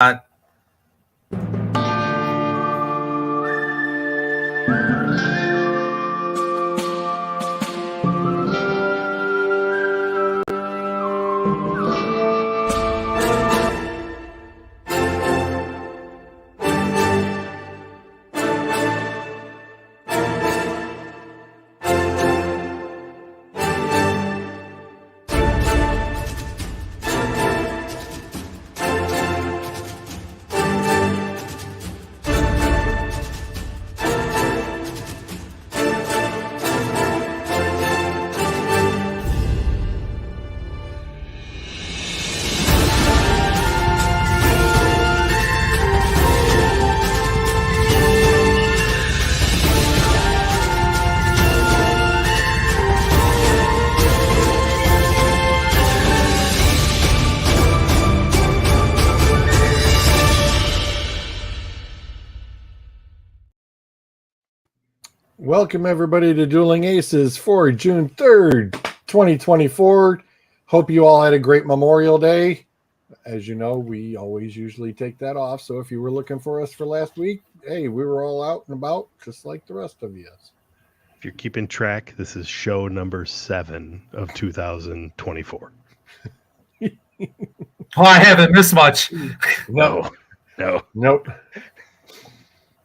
not. Welcome, everybody, to Dueling Aces for June 3rd, 2024. Hope you all had a great Memorial Day. As you know, we always usually take that off. So if you were looking for us for last week, hey, we were all out and about just like the rest of you. If you're keeping track, this is show number 7 of 2024. Oh, I haven't missed much. No. Nope.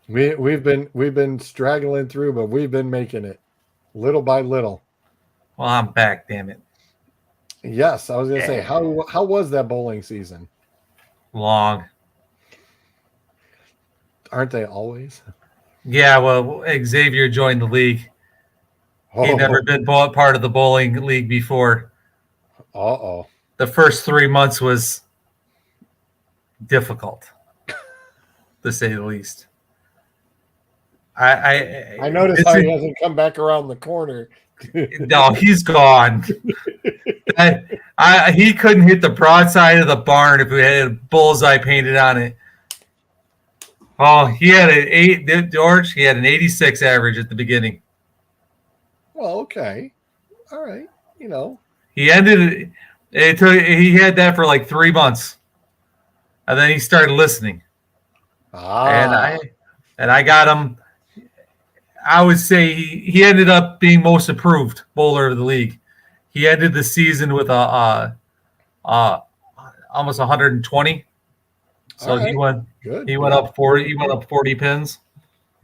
We've been straggling through, but we've been making it little by little. Well, I'm back, damn it. Yes, I was gonna say, how was that bowling season? Long. Aren't they always? Yeah, well, Xavier joined the league. He'd never been part of the bowling league before. Uh-oh. The first 3 months was difficult, to say the least. I noticed how he hasn't come back around the corner. No, he's gone. He couldn't hit the broadside of the barn if we had a bullseye painted on it. Oh, he had George. He had an 86 average at the beginning. Well, okay, all right. You know, he ended it. He had that for like 3 months, and then he started listening. And I got him. I would say he ended up being most improved bowler of the league. He ended the season with almost 120. So right. He went up 40. He went up 40 pins.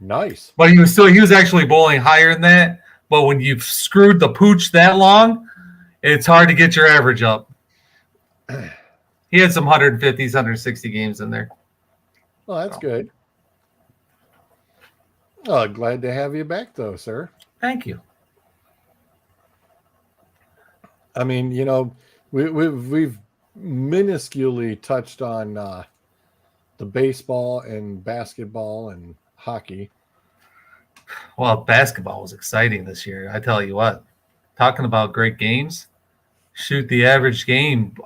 Nice. But he was actually bowling higher than that. But when you've screwed the pooch that long, it's hard to get your average up. He had some 150s, 160 games in there. Well, that's good. Oh, glad to have you back, though, sir. Thank you. I mean, you know, we've minusculely touched on the baseball and basketball and hockey. Well, basketball was exciting this year. I tell you what, talking about great games, shoot the average game,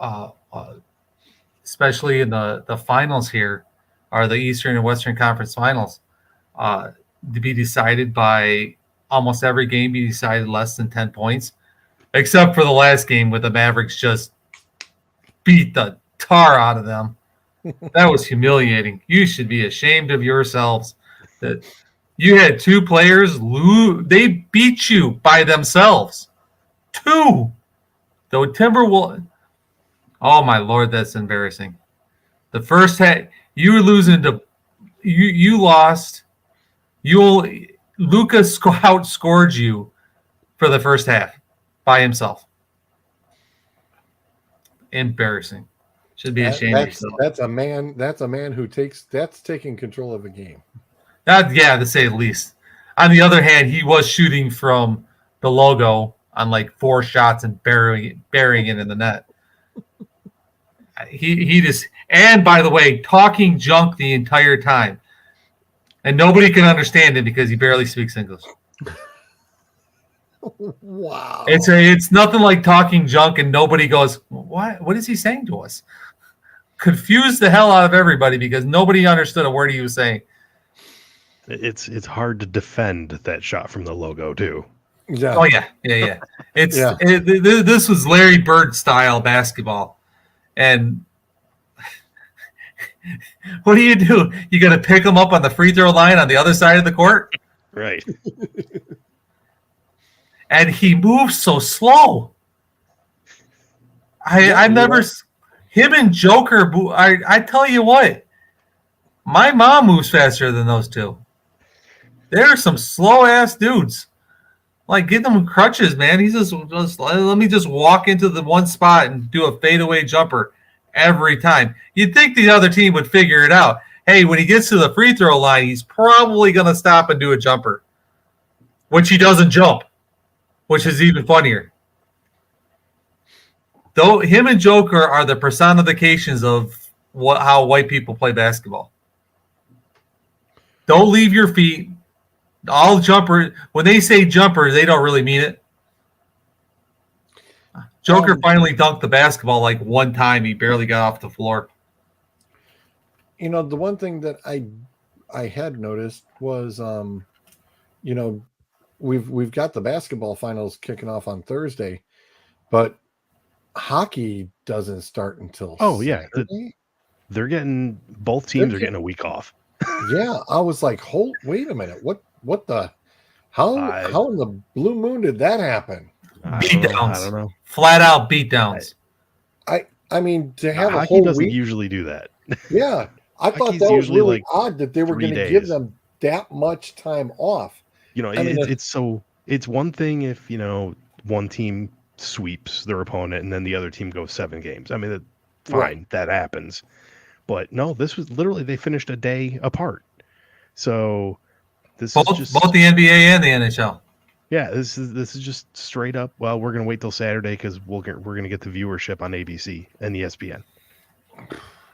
especially in the finals here, are the Eastern and Western Conference finals. To be decided by almost every game be decided less than 10 points, except for the last game where the Mavericks just beat the tar out of them. That was humiliating. You should be ashamed of yourselves that you had two players lose. They beat you by themselves. 2. Though Timberwolves. Oh my Lord, that's embarrassing. The first half, you were losing to you lost. Lucas outscored you for the first half by himself. Embarrassing. Should be ashamed of yourself. That's a man who that's taking control of a game. To say the least. On the other hand, he was shooting from the logo on like 4 shots and burying it in the net. He just, and by the way, talking junk the entire time. And nobody can understand him because he barely speaks English. Wow. It's nothing like talking junk and nobody goes, what is he saying to us? Confused the hell out of everybody because nobody understood a word he was saying. It's hard to defend that shot from the logo too. Yeah. Oh yeah. This was Larry Bird style basketball, and What do? You got to pick him up on the free throw line on the other side of the court, Right. and he moves so slow. I've never him and Joker. I tell you what, my mom moves faster than those two. They're some slow ass dudes. Like, get them crutches, man. He's just let me just walk into the one spot and do a fadeaway jumper every time. You'd think the other team would figure it out. Hey, when he gets to the free throw line, he's probably going to stop and do a jumper, which he doesn't jump, which is even funnier. Though him and Joker are the personifications of how white people play basketball. Don't leave your feet. All jumper. When they say jumper, they don't really mean it. Joker finally dunked the basketball like one time. He barely got off the floor. You know, the one thing that I had noticed was, you know, we've got the basketball finals kicking off on Thursday, but hockey doesn't start until Saturday. They're getting both teams are getting a week off. Yeah, I was like, wait a minute, what the how in the blue moon did that happen? Beatdowns. I don't know. Flat out beatdowns. I mean, to have a hockey whole doesn't week, usually do that. Yeah, I thought Hockey's that was usually really like odd that they were 3 going to days. give them that much time off. You know, it's one thing if, you know, one team sweeps their opponent and then the other team goes 7 games. I mean, fine, Right. that happens. But no, this was literally they finished a day apart. So this is just Both the NBA and the NHL. Yeah, this is just straight up. Well, we're gonna wait till Saturday because we're gonna get the viewership on ABC and ESPN.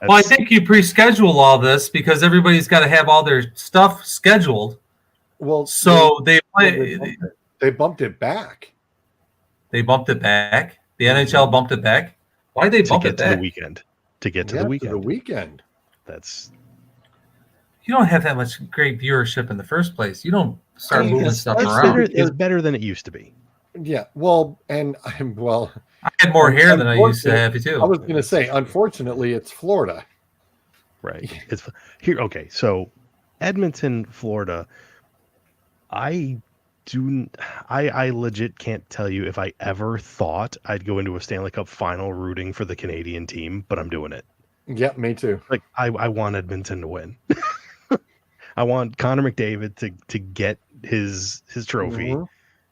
Well, I think you pre-schedule all this because everybody's got to have all their stuff scheduled. Well, so they bumped it back. They bumped it back. The NHL bumped it back. Why did they bump it back? To the weekend. To get to the weekend. To the weekend. That's. You don't have that much great viewership in the first place. You don't start moving stuff around. It's better than it used to be. Yeah. Well, and I had more hair than I used to have too. I was going to say, unfortunately, it's Florida. Right. It's here. Okay. So Edmonton, Florida. I legit can't tell you if I ever thought I'd go into a Stanley Cup final rooting for the Canadian team, but I'm doing it. Yeah, me too. Like I want Edmonton to win. I want Connor McDavid to get his trophy. Mm-hmm.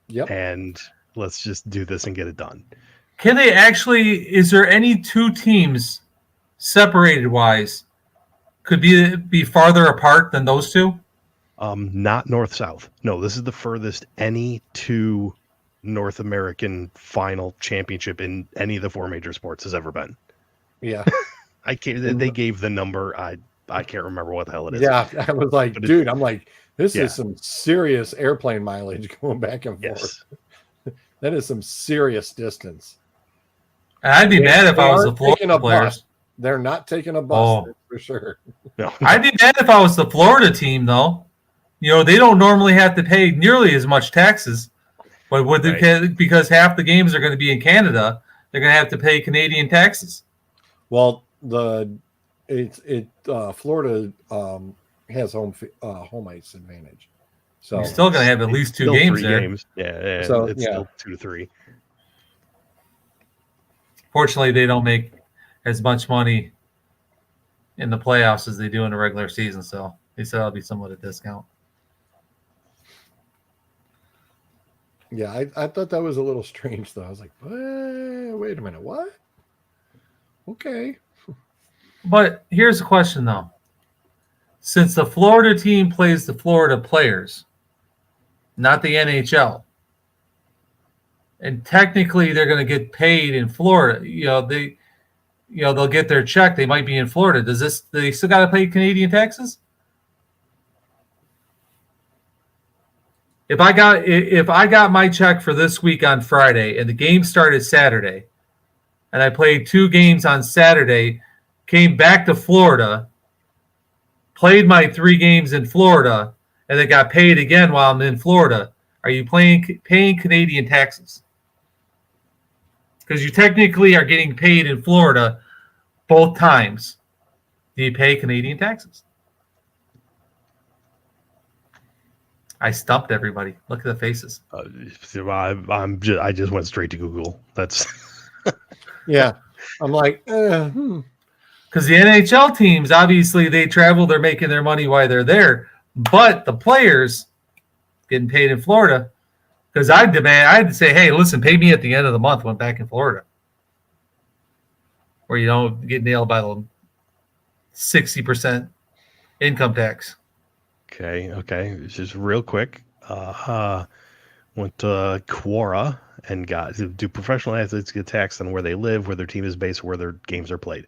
Yep. And let's just do this and get it done. Can they actually? Is there any two teams separated wise could be farther apart than those two? Not north-south. No, this is the furthest any two North American final championship in any of the 4 major sports has ever been. Yeah. I can't. They gave the number. I can't remember what the hell it is. Yeah, I was like, dude, I'm like, this is some serious airplane mileage going back and forth. Yes. That is some serious distance. I'd be mad if I was the Florida players. They're not taking a bus, for sure. No. I'd be mad if I was the Florida team, though. You know, they don't normally have to pay nearly as much taxes, but because half the games are going to be in Canada, they're going to have to pay Canadian taxes. Well, Florida has home ice advantage, so you're still going to have at least 2 games there. Games. Yeah, so it's still 2 to 3. Fortunately, they don't make as much money in the playoffs as they do in the regular season, so they said it'll be somewhat a discount. Yeah, I thought that was a little strange, though. I was like, wait a minute, what? Okay. But here's the question, though. Since the Florida team plays the Florida players, not the NHL, and technically they're going to get paid in Florida, they'll get their check. They might be in Florida. Do they still got to pay Canadian taxes? If I got my check for this week on Friday and the game started Saturday, and I played 2 games on Saturday, came back to Florida, played my 3 games in Florida, and then got paid again while I'm in Florida, are you paying Canadian taxes? Because you technically are getting paid in Florida both times. do you pay Canadian taxes? I stumped everybody. Look at the faces. I just went straight to Google. That's Yeah. I'm like, Because the NHL teams, obviously, they travel, they're making their money while they're there. But the players getting paid in Florida, because I'd say, hey, listen, pay me at the end of the month when back in Florida, where you don't get nailed by the 60% income tax. okay. It's just real quick. Went to Quora and do professional athletes get taxed on where they live, where their team is based, where their games are played?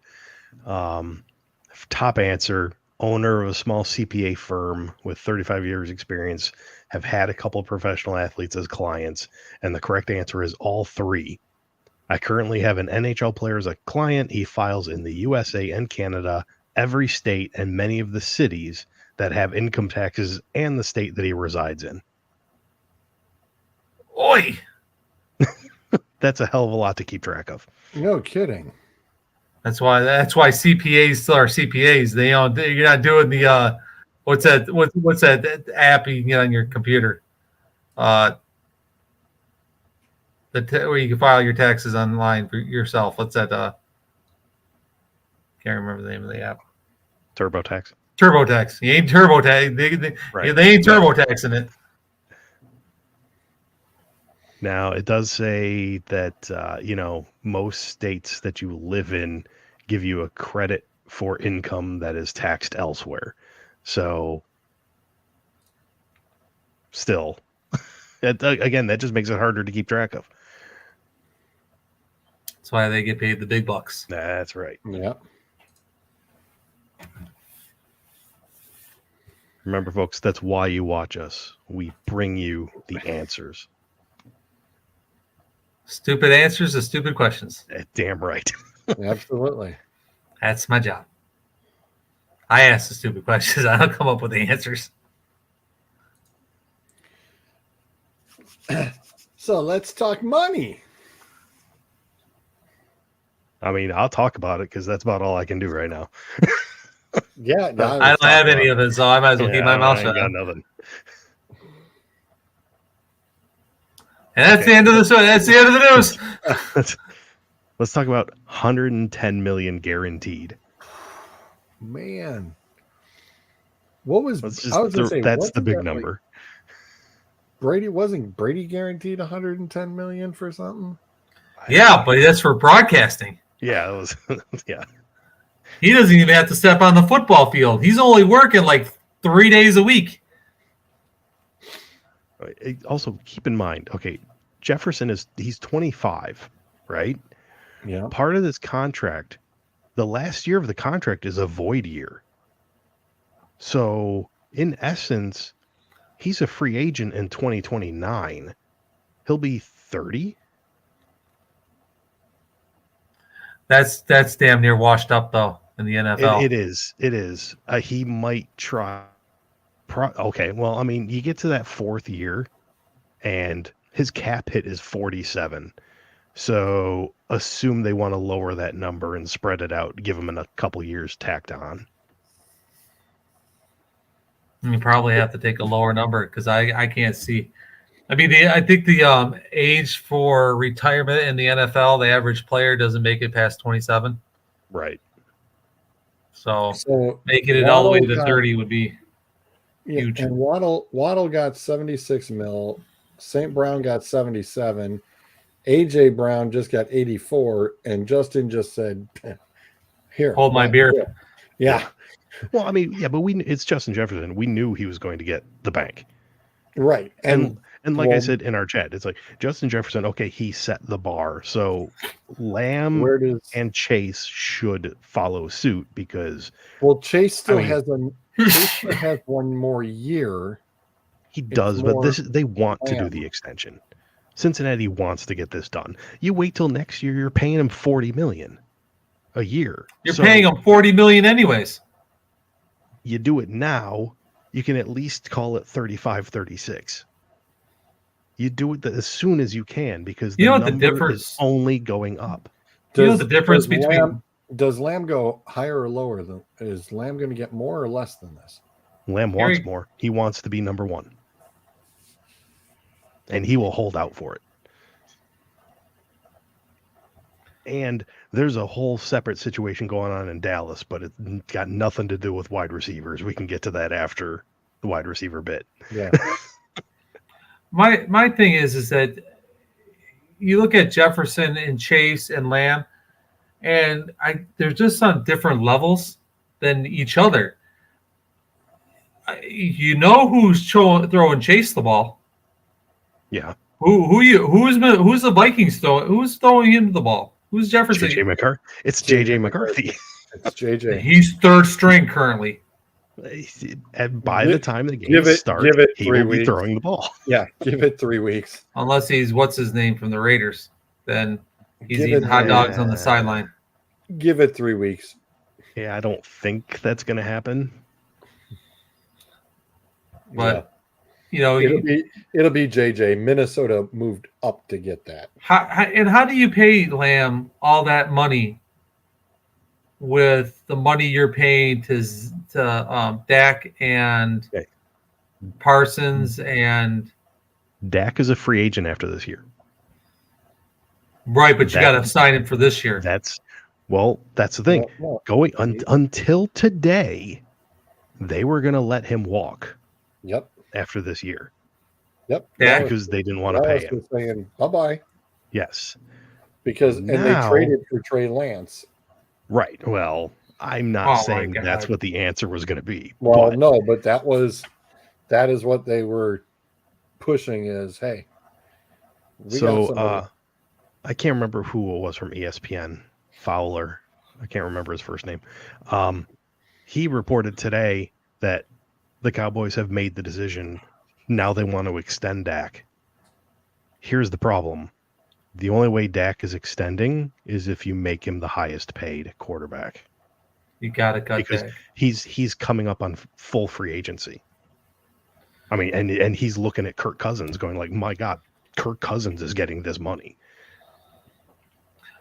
Top answer: owner of a small CPA firm with 35 years experience, have had a couple of professional athletes as clients, and the correct answer is all three. I currently have an NHL player as a client. He files in the USA and Canada, every state, and many of the cities that have income taxes, and the state that he resides in. Oi! That's a hell of a lot to keep track of. no kidding. That's why CPAs still are CPAs. You're not doing the what's that app you can get on your computer? Where you can file your taxes online for yourself. What's that? Can't remember the name of the app. TurboTax. TurboTax. You ain't TurboTax. Right. They ain't TurboTaxing it. Now, it does say that, most states that you live in give you a credit for income that is taxed elsewhere. So, still, again, that just makes it harder to keep track of. That's why they get paid the big bucks. That's right. Yeah. Remember, folks, that's why you watch us. We bring you the answers. Stupid answers to stupid questions. Damn right. Absolutely. That's my job. I ask the stupid questions. I don't come up with the answers. So let's talk money. I mean, I'll talk about it because that's about all I can do right now. Yeah. I don't have any of it, so I might as well keep my mouth shut. I got nothing. And that's the end of the show. That's the end of the news. Let's talk about 110 million guaranteed. Man. What was That's the big number. Wasn't Brady guaranteed 110 million for something? Yeah, but that's for broadcasting. Yeah, it was. Yeah. He doesn't even have to step on the football field. He's only working like 3 days a week. Also, keep in mind, okay, Jefferson he's 25, right? Yeah. Part of this contract, the last year of the contract is a void year. So, in essence, he's a free agent in 2029. He'll be 30. That's damn near washed up though in the NFL. It is. He might try. Okay, well, I mean, you get to that fourth year, and his cap hit is 47. So assume they want to lower that number and spread it out, give him a couple years tacked on. You probably have to take a lower number because I can't see. I mean, I think the age for retirement in the NFL, the average player doesn't make it past 27. Right. So making it all the way to 30 would be huge. And Waddle got 76 mil. St. Brown got 77. AJ Brown just got 84, and Justin just said, "Here, hold my beer." Here. Yeah. Well, I mean, yeah, but it's Justin Jefferson. We knew he was going to get the bank. Right. And like I said in our chat, it's like Justin Jefferson, okay, he set the bar. So Lamb and Chase should follow suit because Chase still has one more year. He does, but they want to do the extension. Cincinnati wants to get this done. You wait till next year, you're paying him $40 million a year. You're paying him $40 million anyways. You do it now, you can at least call it 35, 36. You do it as soon as you can because the number is only going up. You know the difference between Does Lamb go higher or lower than? Is Lamb going to get more or less than this? Lamb wants more. He wants to be number one. And he will hold out for it. And there's a whole separate situation going on in Dallas, but it's got nothing to do with wide receivers. We can get to that after the wide receiver bit. Yeah. My thing is that you look at Jefferson and Chase and Lamb, and they're just on different levels than each other. You know who's throwing Chase the ball? Yeah. Who's the Vikings throwing? Who's throwing him the ball? Who's Jefferson? JJ McCarthy. It's JJ McCarthy. It's JJ. He's third string currently. And by the time the game starts, he will be throwing the ball. Yeah, give it 3 weeks. Unless he's what's his name from the Raiders, then he's eating hot dogs on the sideline. Give it 3 weeks. Yeah, I don't think that's going to happen. But it'll be JJ. Minnesota moved up to get that. How do you pay Lamb all that money with the money you're paying to Dak and Parsons and Dak is a free agent after this year. Right, but you got to sign him for this year. That's the thing. Going until today, they were going to let him walk. Yep. After this year. Yep. Yeah. Because they didn't want to pay him. Saying bye-bye. Yes. Because they traded for Trey Lance. Right. Well, I'm not saying that's what the answer was going to be. Well, no, but that is what they were pushing is, hey. I can't remember who it was from ESPN, Fowler. I can't remember his first name. He reported today that the Cowboys have made the decision. Now they want to extend Dak. Here's the problem. The only way Dak is extending is if you make him the highest paid quarterback. You got to cut because Dak. He's coming up on full free agency. I mean, and he's looking at Kirk Cousins going like, my God, Kirk Cousins is getting this money.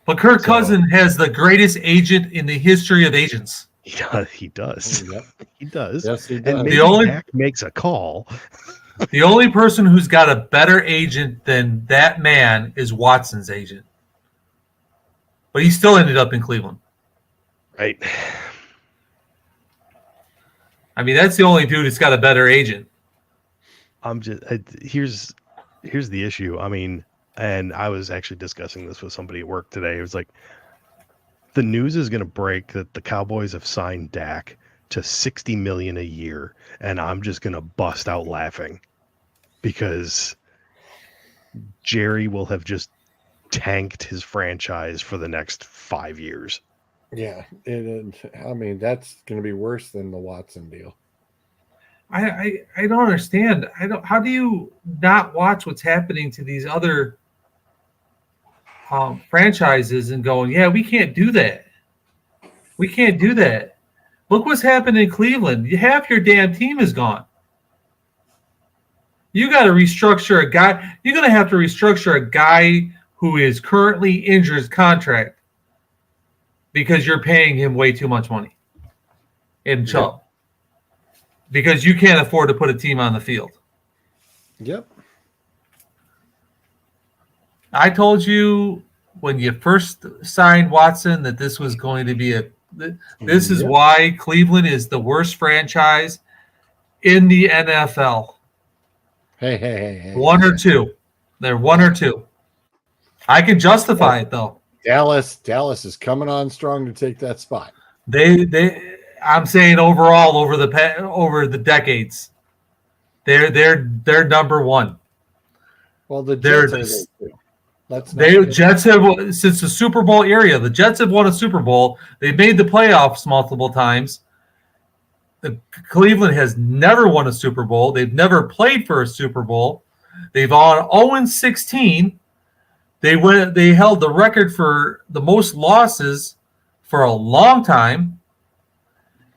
But Kirk Cousins has the greatest agent in the history of agents. He does. Yep. He does. Yes, he does. And maybe Dak makes a call. The only person who's got a better agent than that man is Watson's agent. But he still ended up in Cleveland. Right. I mean, that's the only dude who's got a better agent. Here's the issue. I mean, and I was actually discussing this with somebody at work today. It was like, the news is going to break that the Cowboys have signed Dak to $60 million a year, and I'm just going to bust out laughing because Jerry will have just tanked his franchise for the next 5 years. Yeah, I mean that's going to be worse than the Watson deal. I don't understand. How do you not watch what's happening to these other franchises and going, yeah, we can't do that. We can't do that. Look what's happened in Cleveland. Half your damn team is gone. You got to restructure a guy. You're going to have to restructure a guy who is currently injured his contract because you're paying him way too much money in Chubb. Because you can't afford to put a team on the field. Yep. I told you when you first signed Watson that this was going to be this is why Cleveland is the worst franchise in the NFL. Hey. One or two. They're one or two. I can justify it though. Dallas is coming on strong to take that spot. I'm saying overall over the decades, they're number one. Well, the Jets are too. Jets have since the Super Bowl era. The Jets have won a Super Bowl. They've made the playoffs multiple times. Cleveland has never won a Super Bowl. They've never played for a Super Bowl. They've on 0-16. They held the record for the most losses for a long time.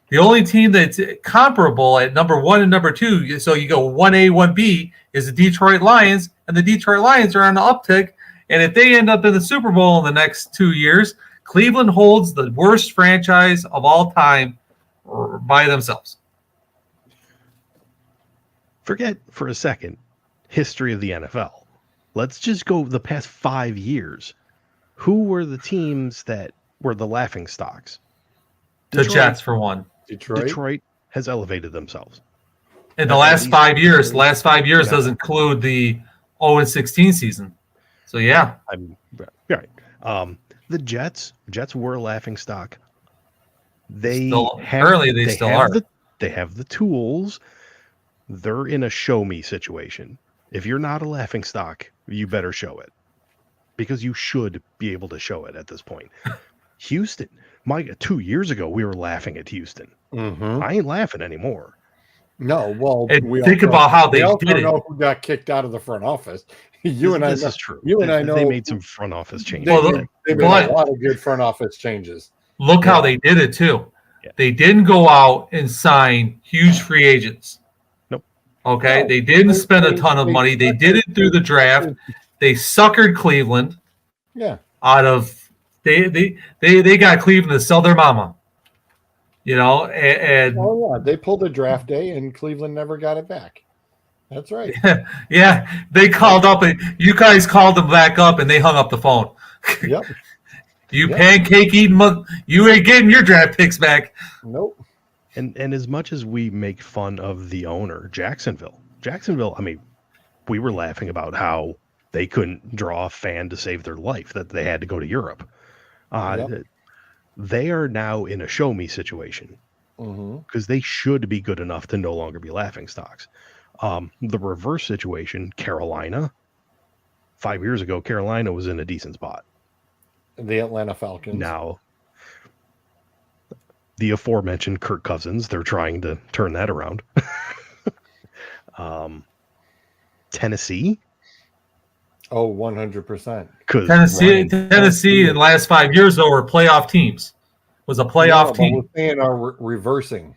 The only team that's comparable at number 1 and number 2, so you go 1A, 1B, is the Detroit Lions, and the Detroit Lions are on the uptick. And if they end up in the Super Bowl in the next 2 years, Cleveland holds the worst franchise of all time by themselves. Forget for a second history of the NFL. Let's just go the past 5 years. Who were the teams that were the laughing stocks? The Jets, for one. Detroit has elevated themselves. In the last 5 years, does include the 0-16 season. So, yeah. I'm right. The Jets were a laughing stock. They still have are. They have the tools. They're in a show me situation. If you're not a laughing stock, you better show it. Because you should be able to show it at this point. Houston, 2 years ago, we were laughing at Houston. Mm-hmm. I ain't laughing anymore. No, well, think about how they did it. Know who got kicked out of the front office. This is true. You and I know they made some front office changes. They made a lot of good front office changes. Look how they did it too. Yeah. They didn't go out and sign huge free agents. Nope. Okay, no, they didn't spend a ton of money. They did it through the draft. They suckered Cleveland. Yeah. Out of they got Cleveland to sell their mama. You know, and they pulled a draft day and Cleveland never got it back. That's right. Yeah, they called up and you guys called them back up and they hung up the phone. Yep. Pancake eating you ain't getting your draft picks back. Nope. And as much as we make fun of the owner, Jacksonville, I mean, we were laughing about how they couldn't draw a fan to save their life, that they had to go to Europe. They are now in a show me situation because they should be good enough to no longer be laughing stocks. The reverse situation, Carolina, 5 years ago, Carolina was in a decent spot. The Atlanta Falcons. Now, the aforementioned Kirk Cousins, they're trying to turn that around. Tennessee. Oh, 100%. Tennessee in the last 5 years, though, were playoff teams. Was a playoff team. We're saying our reversing.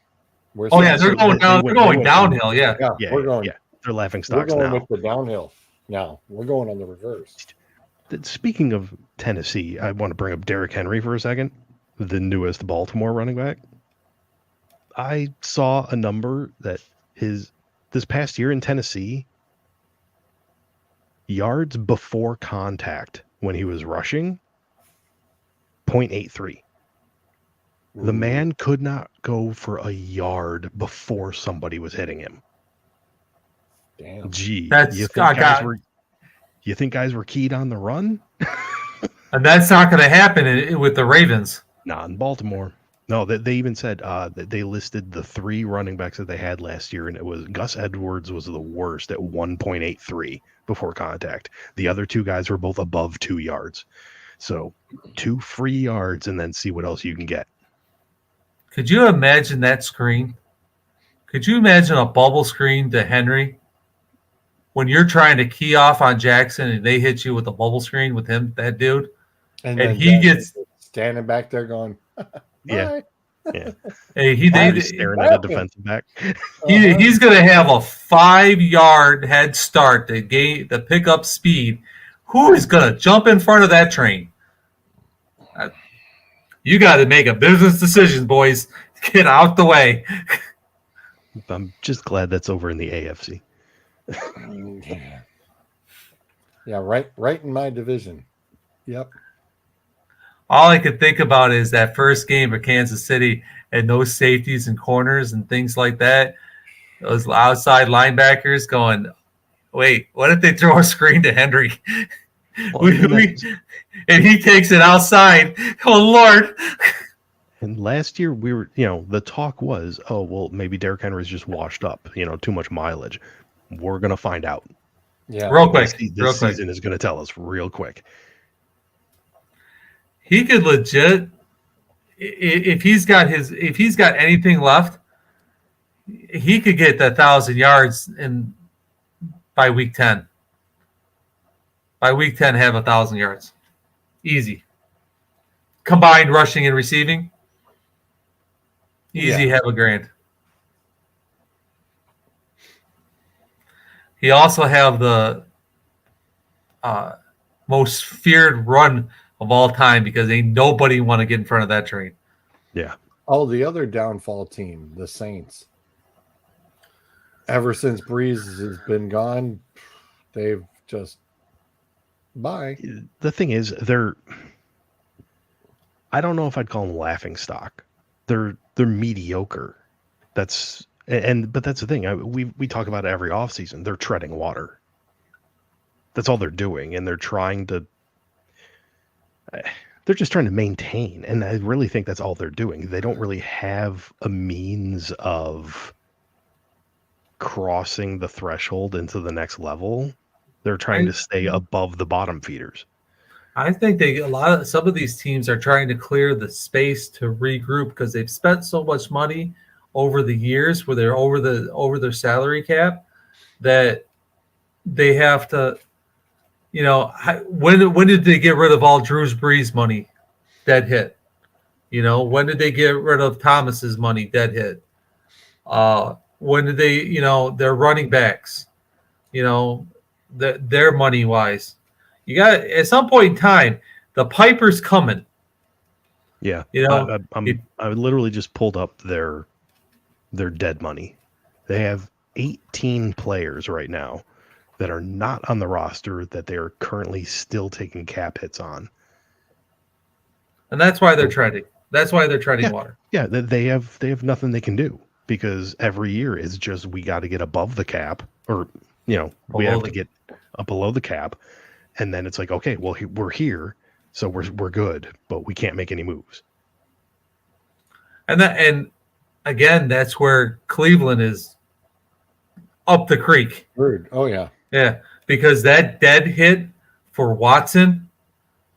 They're going down. They're going downhill. Yeah, we're going. Yeah, they're laughing stocks now. We're going with the downhill now. We're going on the reverse. Speaking of Tennessee, I want to bring up Derrick Henry for a second, the newest Baltimore running back. I saw a number that this past year in Tennessee, yards before contact when he was rushing, 0.83. The man could not go for a yard before somebody was hitting him. Damn. Gee, you think guys were keyed on the run? And that's not going to happen with the Ravens. Not in Baltimore. No, they even said that they listed the 3 running backs that they had last year, and it was Gus Edwards was the worst at 1.83 before contact. The other 2 guys were both above 2 yards. So 2 free yards and then see what else you can get. Could you imagine that screen? Could you imagine a bubble screen to Henry when you're trying to key off on Jackson and they hit you with a bubble screen with him, that dude? And he gets standing back there going, yeah. Hey, he's staring at a defensive back. He's going to have a 5-yard head start to pick up speed. Who is going to jump in front of that train? You got to make a business decision, boys. Get out the way. I'm just glad that's over in the AFC. Yeah, right in my division. Yep. All I could think about is that first game of Kansas City and those safeties and corners and things like that. Those outside linebackers going, wait, what if they throw a screen to Henry? And he takes it outside. Oh, Lord. And last year we were, the talk was, oh, well, maybe Derrick Henry's just washed up, too much mileage. We're going to find out. Yeah. Real quick. This season is going to tell us real quick. He could legit, if he's got anything left, he could get 1,000 yards by week 10. By week 10, have 1,000 yards. Easy. Combined rushing and receiving. Easy, have $1,000. He also have the most feared run of all time because ain't nobody want to get in front of that train. Yeah. Oh, the other downfall team, the Saints. Ever since Breeze has been gone, they've just bye. The thing is, I don't know if I'd call them laughing stock. They're mediocre. But that's the thing. We talk about it every offseason. They're treading water. That's all they're doing, and they're just trying to maintain. And I really think that's all they're doing. They don't really have a means of crossing the threshold into the next level. They're trying to stay above the bottom feeders. I think some of these teams are trying to clear the space to regroup because they've spent so much money over the years where they're over their salary cap that they have to, when did they get rid of all Drew Brees money? Dead hit. When did they get rid of Thomas's money? Dead hit. When did they, their running backs, their money wise, you got at some point in time, the Piper's coming. Yeah. I literally just pulled up their dead money. They have 18 players right now that are not on the roster that they are currently still taking cap hits on. And that's why they're treading. That's why they're treading water. Yeah, they have nothing they can do because every year is just we got to get above the cap, or we have to get up below the cap, and then it's like, okay, well we're here, so we're good, but we can't make any moves. And again, that's where Cleveland is up the creek. Rude. Oh yeah. Yeah, because that dead hit for Watson,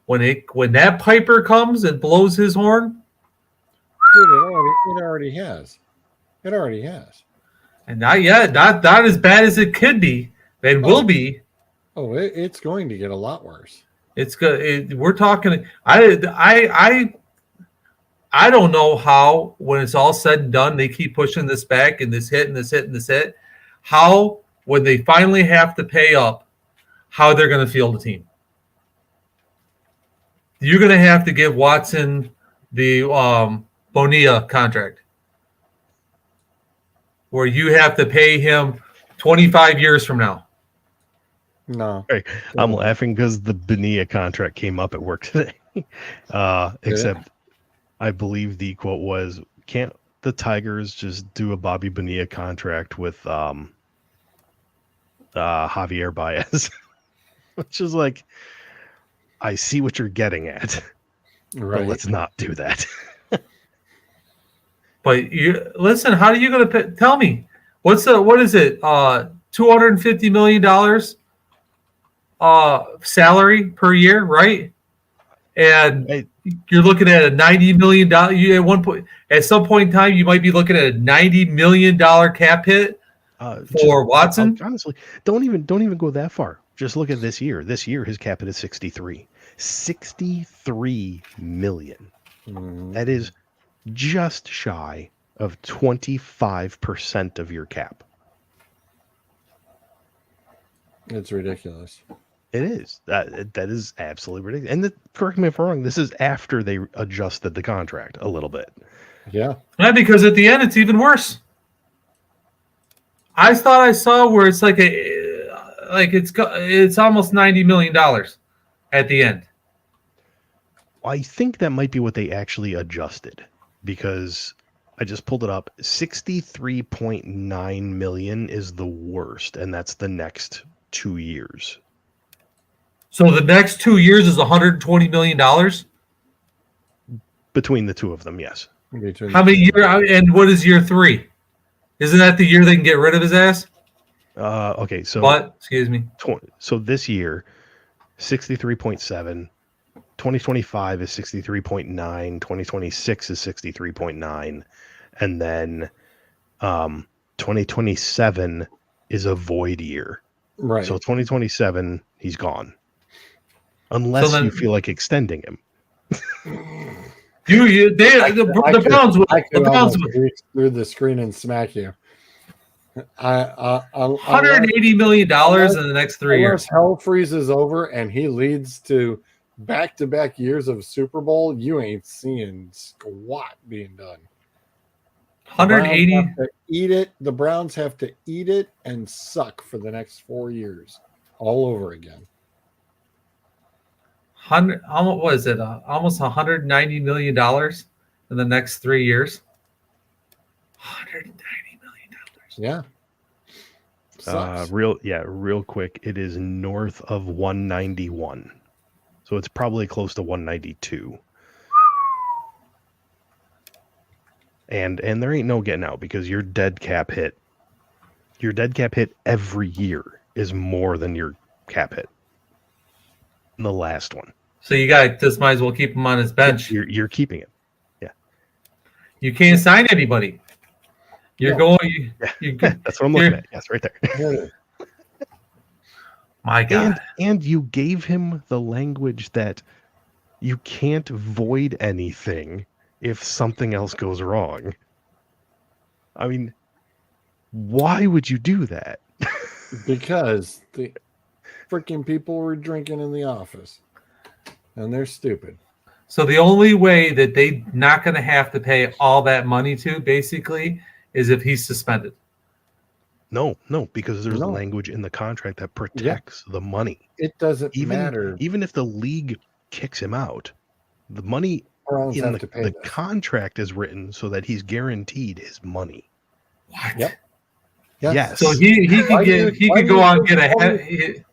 when that Piper comes and blows his horn, dude, it already has. It already has. And not yet, not as bad as it could be and will be. Oh, it's going to get a lot worse. It's good. We're talking. I don't know how, when it's all said and done, they keep pushing this back and this hit and this hit and this hit. How, when they finally have to pay up, how they're going to field the team. You're going to have to give Watson the Bonilla contract, where you have to pay him 25 years from now. No. Hey, I'm laughing because the Bonilla contract came up at work today. Except I believe the quote was, can't the Tigers just do a Bobby Bonilla contract with Javier Baez? Which is like, I see what you're getting at, right. Oh, but let's not do that. But you listen, how are you going to tell me? What is it? $250 million salary per year, right? And you're looking at a $90 million. At some point in time, you might be looking at a $90 million cap hit for Watson. Honestly, don't even go that far. Just look at this year. This year, his cap hit is 63. 63 million. Mm-hmm. That is just shy of 25% of your cap. It's ridiculous. It is. That is absolutely ridiculous. And correct me if I'm wrong, this is after they adjusted the contract a little bit. Yeah. Because at the end, it's even worse. I thought I saw where it's it's almost $90 million at the end. I think that might be what they actually adjusted, because I just pulled it up. 63.9 million is the worst, and that's the next 2 years. So the next 2 years is $120 million? Between the two of them, yes. How many years? And what is year 3? Isn't that the year they can get rid of his ass? Okay, so... What? Excuse me. So this year, 63.7... 2025 is 63.9, 2026 is 63.9, and then 2027 is a void year. Right. So 2027, he's gone. Unless you feel like extending him. The Browns will. The Browns will through the screen and smack you. $180 million in the next 3 years. Hell freezes over and he leads to back-to-back years of Super Bowl, you ain't seeing squat being done. The Browns 180. have to eat it. The Browns have to eat it and suck for the next 4 years, all over again. 100. What is it? Almost $190 million in the next 3 years. $190 million. Yeah. Sucks. Real quick. It is north of 191. So it's probably close to 192. And there ain't no getting out because your dead cap hit every year is more than your cap hit. The last one. So you just might as well keep him on his bench. You're keeping it. Yeah. You can't sign anybody. You're going. That's what I'm looking at. Yes, right there. My God. And you gave him the language that you can't void anything if something else goes wrong. I mean, why would you do that? Because the freaking people were drinking in the office. And they're stupid. So the only way that they're not going to have to pay all that money to, basically, is if he's suspended. No, because there's language in the contract that protects the money. It doesn't matter. Even if the league kicks him out, the money in the contract is written so that he's guaranteed his money. What? Yep. Yes. So he could go out and get ahead.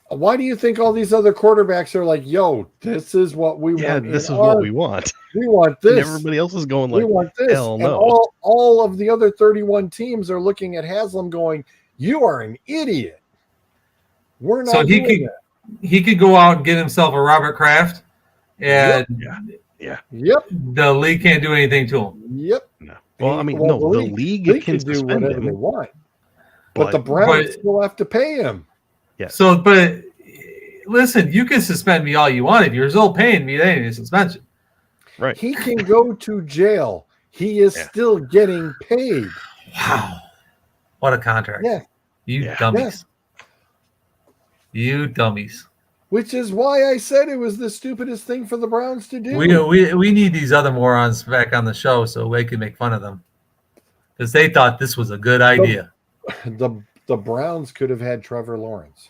Why do you think all these other quarterbacks are like, yo, this is what we want? Yeah, this is what we want. We want this. And everybody else is going like, we want this. Hell and no. all of the other 31 teams are looking at Haslam going, you are an idiot. We're not doing that. He could go out and get himself a Robert Kraft, and Yep. the league can't do anything to him. Yep. No. Well, I mean, the league can do whatever him, they want. But the Browns still have to pay him. Yeah. So, but listen, you can suspend me all you want. You're still paying me any suspension. Right. He can go to jail. He is still getting paid. Wow. What a contract. Yeah. You dummies. Yeah. You dummies. Which is why I said it was the stupidest thing for the Browns to do. We need these other morons back on the show so we can make fun of them. Because they thought this was a good idea. The Browns could have had Trevor Lawrence.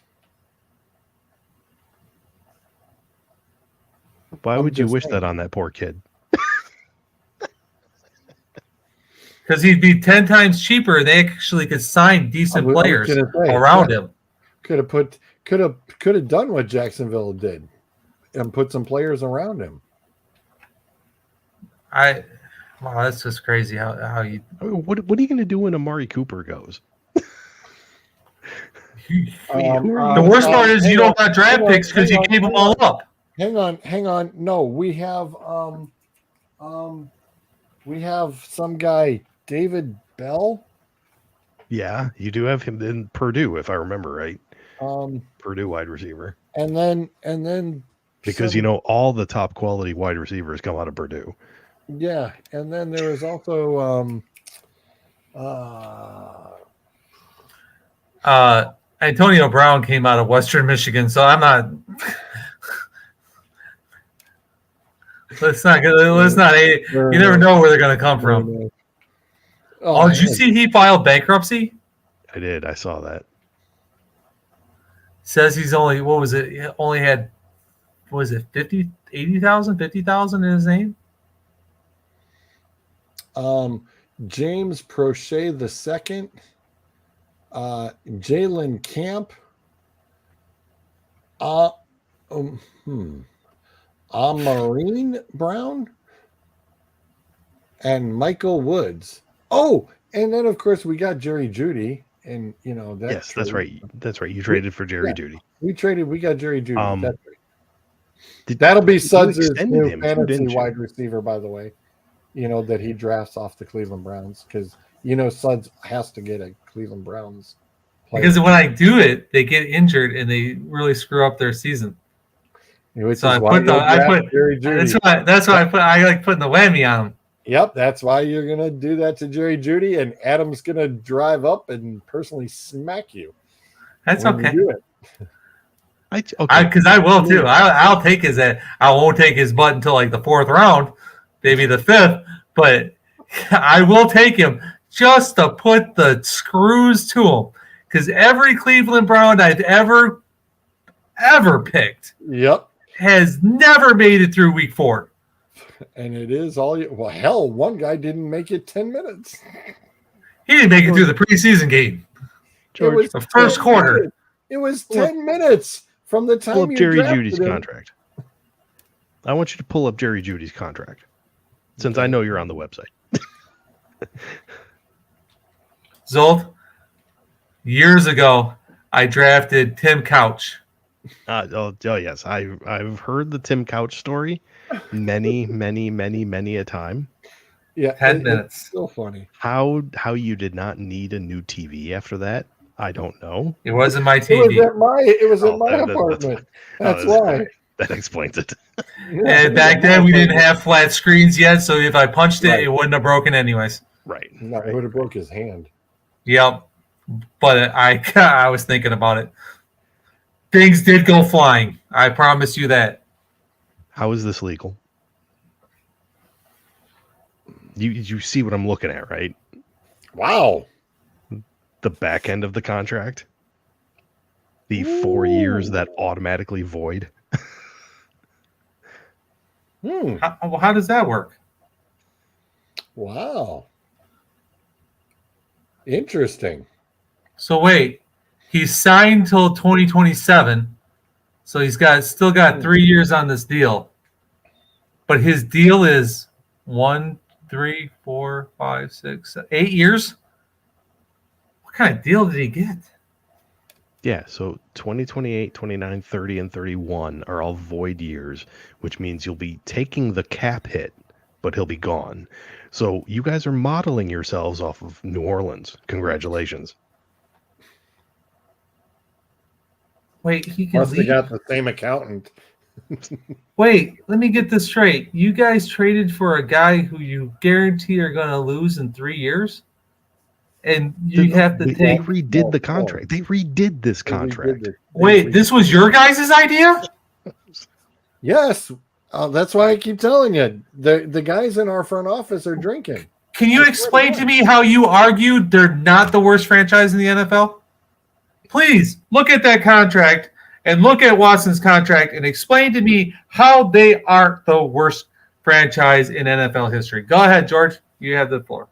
Why would you wish that on that poor kid? Because he'd be 10 times cheaper and they actually could sign decent players around him. Could have done what Jacksonville did and put some players around him. Wow, that's just crazy how you. What are you going to do when Amari Cooper goes? The worst part is you don't got draft picks because you gave them all up. Hang on. No, we have some guy, David Bell. Yeah, you do have him in Purdue, if I remember right. Purdue wide receiver. And then because all the top quality wide receivers come out of Purdue. Yeah, and then there was also Antonio Brown came out of Western Michigan, so I'm not. Let's not. You never know where they're going to come from. Oh, did you see he filed bankruptcy? I did. I saw that. Says he's only He only had 50,000 in his name. James Prochet II, Jalen Camp, Amarine Brown, and Michael Woods. Oh, and then of course we got Jerry Jeudy, and that. Yes, that's right. That's right. You traded for Jerry Jeudy. We got Jerry Jeudy. That's right. That'll be Suds' new fantasy wide receiver, by the way. That he drafts off the Cleveland Browns because Suds has to get a Cleveland Browns player. Because when I do it, they get injured and they really screw up their season. So I put Jerry Jeudy. That's why I like putting the whammy on him. Yep, that's why you're gonna do that to Jerry Jeudy, and Adam's gonna drive up and personally smack you. That's okay. You do it. Okay. Because I will too. I'll take his. I won't take his butt until like the 4th round, maybe the 5th. But I will take him just to put the screws to him. Because every Cleveland Brown I've ever picked Yep. has never made it through week 4. And it is all you. Well, hell, one guy didn't make it 10 minutes. He didn't make it through the preseason game. George, The first quarter. Minutes. It was 10 minutes from the pull time up you Jerry drafted Judy's him. contract. I want you to pull up Jerry Judy's contract, since I know you're on the website. Zolt, years ago, I drafted Tim Couch. Oh yes, I've heard the Tim Couch story many a time. Yeah, 10 minutes. It's still funny. How you did not need a new TV after that, I don't know. It wasn't my It TV. was at my apartment. That's why. That explains it. And back then, we didn't have flat screens yet, so if I punched it, it wouldn't have broken anyways. Right. No, it would have broke his hand. Yep. But I was thinking about it. Things did go flying. I promise you that. How is this legal? You see what I'm looking at, right? Wow. The back end of the contract. The 4 years that automatically void. How does that work? Wow. Interesting. So wait, he's signed till 2027, so he's still got 3 years on this deal. But his deal is 1, 3, 4, 5, 6, 8 years. What kind of deal did he get? Yeah, so 2028, 29, 30, and 31 are all void years, which means you'll be taking the cap hit, but he'll be gone. So you guys are modeling yourselves off of New Orleans. Congratulations. Wait, he can Must have leave. got the same accountant. Wait, let me get this straight. You guys traded for a guy who you guarantee are going to lose in 3 years? And you have to They take... redid the contract. They redid this contract. Wait, this was your guys' idea? Yes. That's why I keep telling you. The guys in our front office are drinking. Can you explain to me how you argued they're not the worst franchise in the NFL? Please, look at that contract and look at Watson's contract and explain to me how they are the worst franchise in NFL history. Go ahead, George. You have the floor.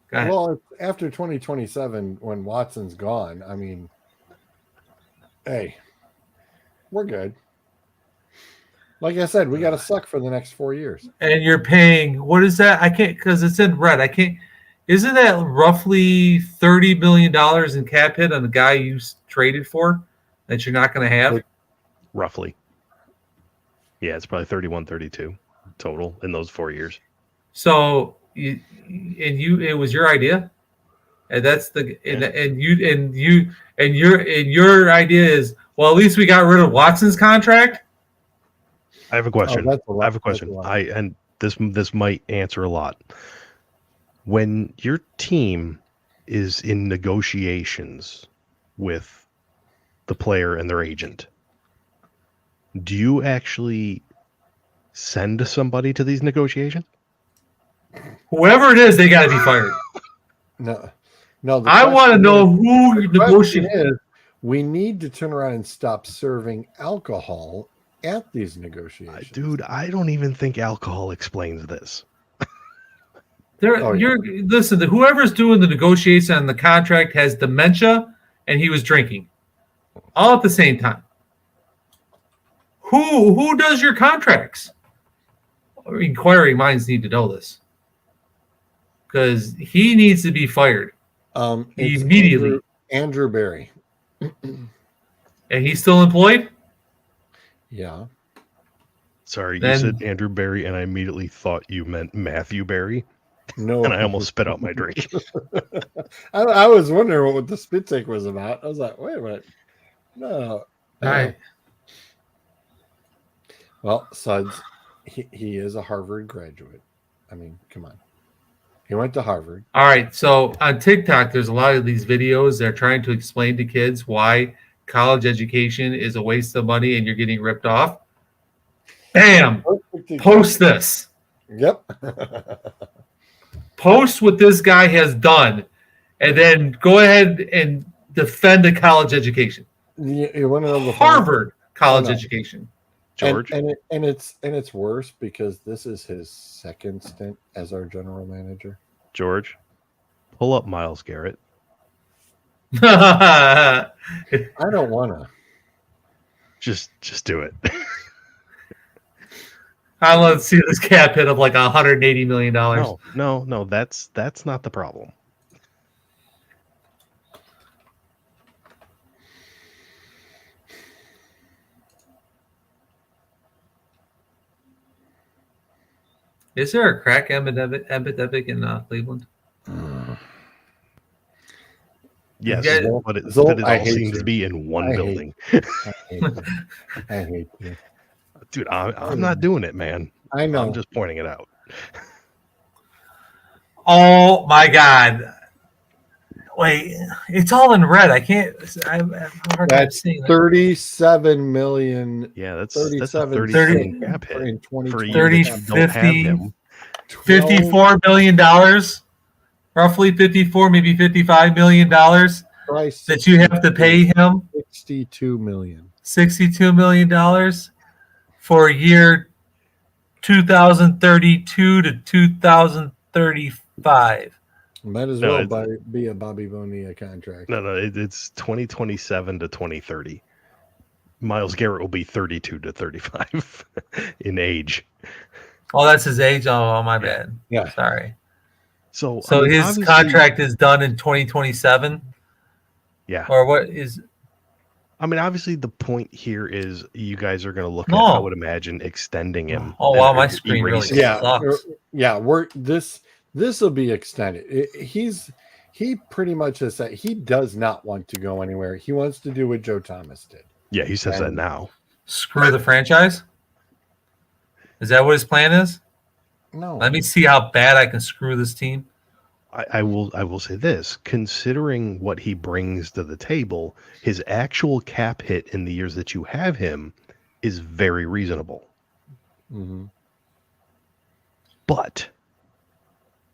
Go ahead. Well, after 2027, when Watson's gone, I mean, hey, we're good. Like I said, we got to suck for the next 4 years. And you're paying, what is that? I can't, because it's in red. I can't. Isn't that roughly $30 million in cap hit on the guy you traded for that you're not going to have? Roughly. Yeah, it's probably 31, 32 total in those 4 years. So, it was your idea, and that's your idea is, well, at least we got rid of Watson's contract. I have a question. I have a question. And this might answer a lot. When your team is in negotiations with the player and their agent, do you actually send somebody to these negotiations? Whoever it is, they got to be fired. No. I want to know who you negotiate. We need to turn around and stop serving alcohol at these negotiations. Dude, I don't even think alcohol explains this. Listen, whoever's doing the negotiation on the contract has dementia and he was drinking all at the same time. Who does your contracts? Inquiring minds need to know this, because he needs to be fired immediately. Andrew Berry. And he's still employed? Yeah. Sorry, you said Andrew Berry, and I immediately thought you meant Matthew Berry. No. And I almost spit out my drink. I was wondering what the spit take was about. I was like, wait a minute. No. All right. Well, Suds, he is a Harvard graduate. I mean, come on. He went to Harvard. All right. So on TikTok, there's a lot of these videos. They're trying to explain to kids why college education is a waste of money and you're getting ripped off, bam, post this. Yep. Post what this guy has done, and then go ahead and defend the college education. You want to know the Harvard college education. George, and it's worse because this is his second stint as our general manager. George, pull up Myles Garrett. I don't want to. Just do it. I want to see this cap hit of like $180 million. No, that's not the problem. Is there a crack epidemic in Cleveland? Yes, Yeah. but it I all hate seems you. to be in one I hate building. I hate you. Dude, I'm not doing it, man. I know. I'm just pointing it out. Oh my God! Wait, it's all in red. I can't. I'm a hard time That's seeing it. 37 million. Yeah, that's 37 a 30 30 cap hit in for 2020. you 30, that don't have 50. him. $54 million, roughly 54, maybe $55 million that you have to pay him. 62 million. $62 million for year 2032 to 2035. Might as No, well be a Bobby Bonilla contract. No, it's 2027 to 2030. Myles Garrett will be 32 to 35 in age. Oh, that's his age. Oh, my bad. Yeah. Sorry. So So I mean, his obviously- contract is done in 2027, Yeah. or what is? I mean, obviously, the point here is you guys are going to look at, No. I would imagine, extending him. Oh, wow, and my screen really erasing Yeah. him. sucks. We're this will be extended. He pretty much has said he does not want to go anywhere. He wants to do what Joe Thomas did. Yeah, he says that And- now. Screw the franchise. Is that what his plan is? No. Let me see how bad I can screw this team. I will say this: considering what he brings to the table, his actual cap hit in the years that you have him is very reasonable. Mhm. But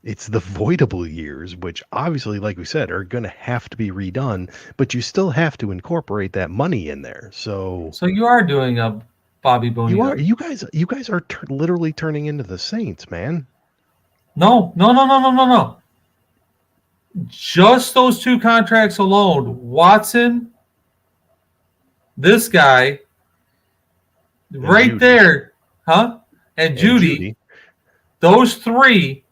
it's the voidable years, which obviously, like we said, are going to have to be redone. But you still have to incorporate that money in there. So So you are doing a Bobby Bonilla. you guys are literally turning into the Saints, man. No. Just those two contracts alone. Watson, this guy, right Judy. there, huh? And And Judy. Those three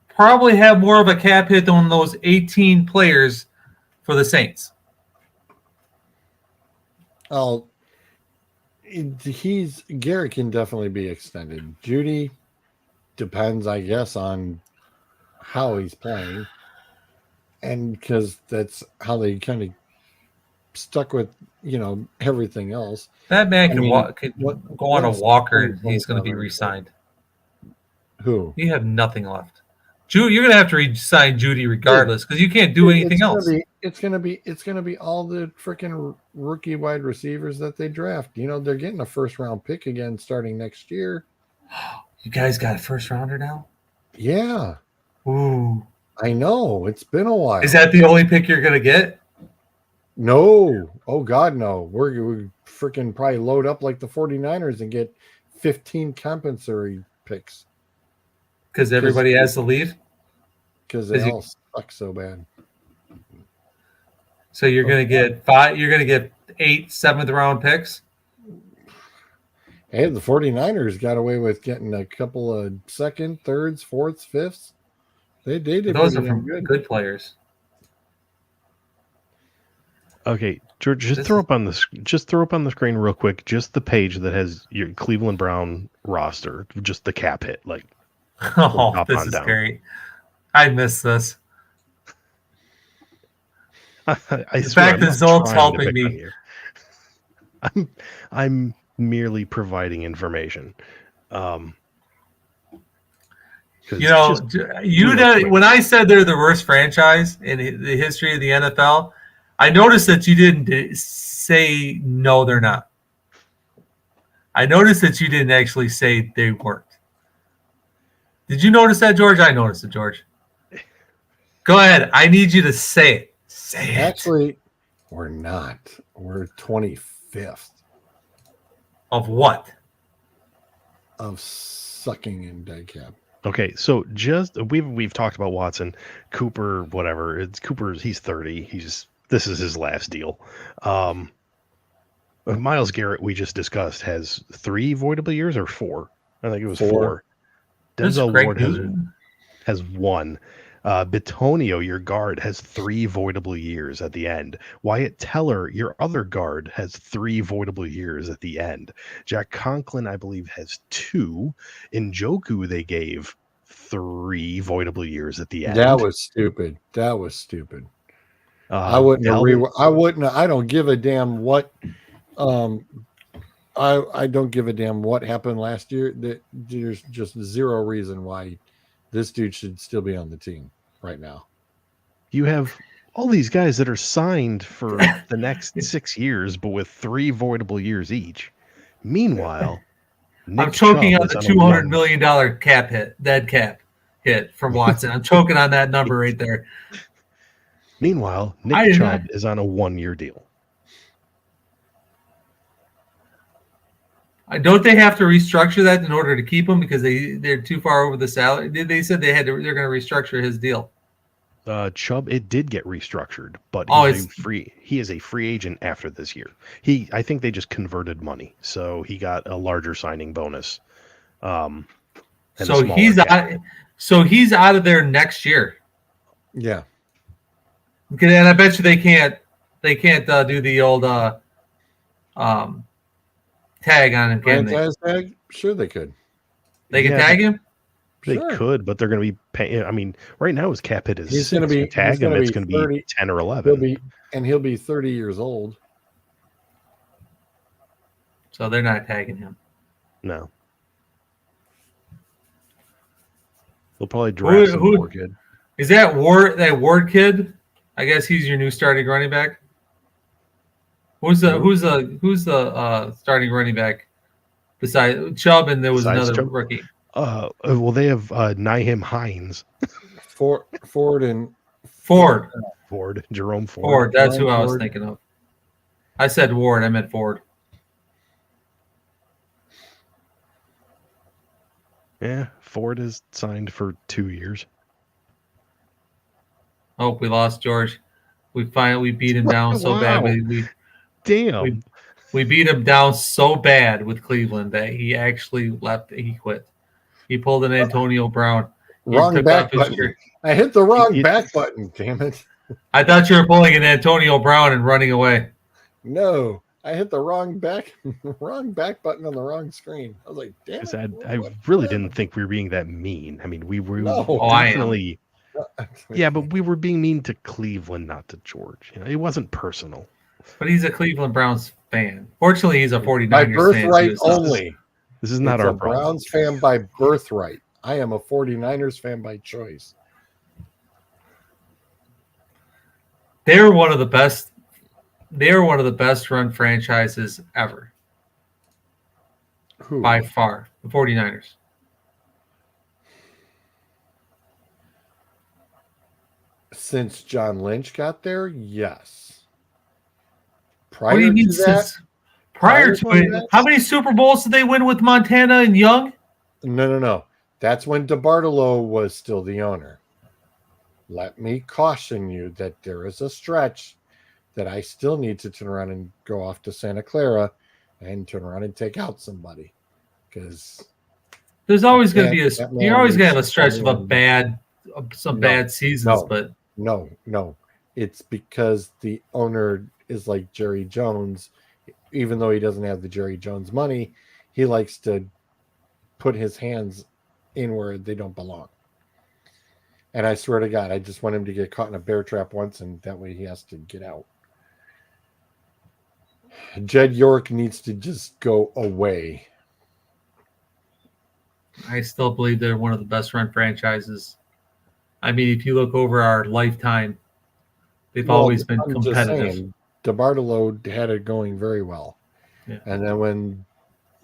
probably have more of a cap hit than those 18 players for the Saints. Oh, Garrett can definitely be extended. Judy depends, I guess, on how he's playing, and because that's how they kind of stuck with everything else. That man I could, mean, could what- go on a what's walker and 20, he's going to be 27? re-signed. Who? You have nothing left. You're going to have to re-sign Judy regardless because you can't do anything else. It's gonna be all the freaking rookie wide receivers that they draft. They're getting a first round pick again starting next year. You guys got a first rounder now? Yeah, Ooh. I know. It's been a while. Is that the only pick you're going to get? No. Oh God, no. We're freaking probably load up like the 49ers and get 15 compensatory picks Because everybody has to leave? because they Is it- all suck so bad. So you're going to get five. You're going to get 8 7th round picks. Hey, the 49ers got away with getting a couple of second, thirds, fourths, fifths. They did Those pretty are from damn good players. Okay, George, just This throw up on the screen real quick, just the page that has your Cleveland Brown roster, just the cap hit, like Oh, up this on is down. great. I miss this. I The swear, fact I'm that not Zolt's trying to helping pick on me. you. I'm merely providing information. 'Cause You know, just- when I said they're the worst franchise in the history of the NFL, I noticed that you didn't say no, they're not. I noticed that you didn't actually say they weren't. Did you notice that, George? I noticed it, George. Go ahead. I need you to say it. Say it. Actually, we're not. We're 25th Of what? of sucking in dead cap. Okay, so just we've talked about Watson, Cooper, whatever. It's Cooper's. He's 30. This is his last deal. Miles Garrett, we just discussed, has 3 voidable years or 4. I think it was 4. This Denzel Greg Ward Newton. has 1. Bitonio, your guard, has 3 voidable years at the end. Wyatt Teller, your other guard, has 3 voidable years at the end. Jack Conklin, I believe, has 2. In Joku, they gave 3 voidable years at the end. That was stupid. I wouldn't. I don't give a damn what. I don't give a damn what happened last year. There's just zero reason why this dude should still be on the team right now. You have all these guys that are signed for the next 6 years, but with 3 voidable years each. Meanwhile, Nick I'm choking Chubb on is the on a $200 1 million dead cap hit from Watson. I'm choking on that number right there. Meanwhile, Nick Chubb is on a 1-year deal. Don't they have to restructure that in order to keep him because they're too far over the salary? They said they're going to restructure his deal. Chubb, it did get restructured, but he is a free agent after this year. I think they just converted money, so he got a larger signing bonus. So he's out of there next year. Yeah. Okay, and I bet you they can't do the old tag on him, can they? Franchise tag? Sure, they could. They can tag him. They could, but they're going to be paying. I mean, right now his cap hit is he's going to be tag him. It's going to be 10 or 11. He'll be 30 years old. So they're not tagging him. No. They'll probably draft some more kid. Is that Ward kid? I guess he's your new starting running back. Who's the starting running back besides Chubb, and there was another rookie. Well, they have Nyheim Hines. Ford. Jerome Ford. Ford, that's who I was thinking of. I said Ward, I meant Ford. Yeah, Ford is signed for 2 years. Oh, we lost George. We beat him down so bad. Damn. We beat him down so bad with Cleveland that he actually left. He quit. He pulled an Antonio Brown. Wrong back button. I hit the wrong back button. Damn it! I thought you were pulling an Antonio Brown and running away. No, I hit the wrong back button on the wrong screen. I was like, damn it. I really didn't think we were being that mean. I mean, we were definitely. Yeah, but we were being mean to Cleveland, not to George. It wasn't personal. But he's a Cleveland Browns fan. Fortunately, he's a 49ers by fan. Birthright only. This is not our Browns fan by birthright. I am a 49ers fan by choice. They're one of the best. They're one of the best run franchises ever. Who? By far, the 49ers. Since John Lynch got there, yes. What do you mean prior to it? How many Super Bowls did they win with Montana and Young? No. That's when DeBartolo was still the owner. Let me caution you that there is a stretch that I still need to turn around and go off to Santa Clara and turn around and take out somebody. Because there's always going to be you're always going to have a stretch of bad seasons, but no. It's because the owner is like Jerry Jones. Even though he doesn't have the Jerry Jones money, he likes to put his hands in where they don't belong. And I swear to God, I just want him to get caught in a bear trap once, and that way he has to get out. Jed York needs to just go away. I still believe they're one of the best run franchises. I mean, if you look over our lifetime, They've Well, always been I'm just competitive. saying, DeBartolo had it going very well. Yeah. And then when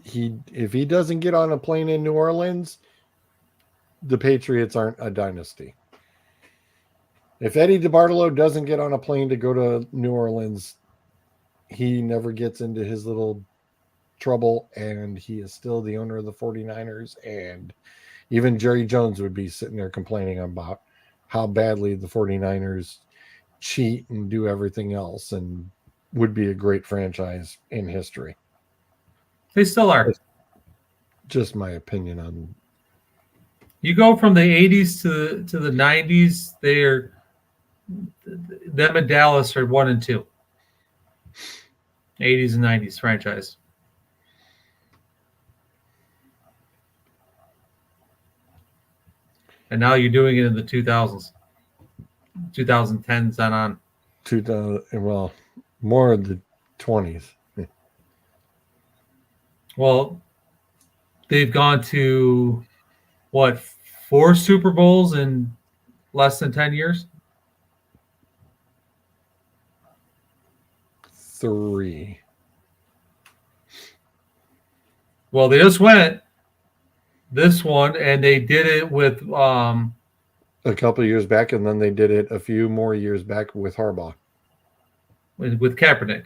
if he doesn't get on a plane in New Orleans, the Patriots aren't a dynasty. If Eddie DeBartolo doesn't get on a plane to go to New Orleans, he never gets into his little trouble, and he is still the owner of the 49ers. And even Jerry Jones would be sitting there complaining about how badly the 49ers cheat and do everything else, and would be a great franchise in history. They still are. Just my opinion on. You go from the 80s to the 90s, they're them and Dallas are 1 and 2. 80s and 90s franchise. And now you're doing it in the 2000s. 2010s on. 2000, well, more of the 20s. Well, they've gone to what, 4 Super Bowls in less than 10 years? 3. Well, they just went this one, and they did it with A couple of years back, and then they did it a few more years back with Harbaugh. with Kaepernick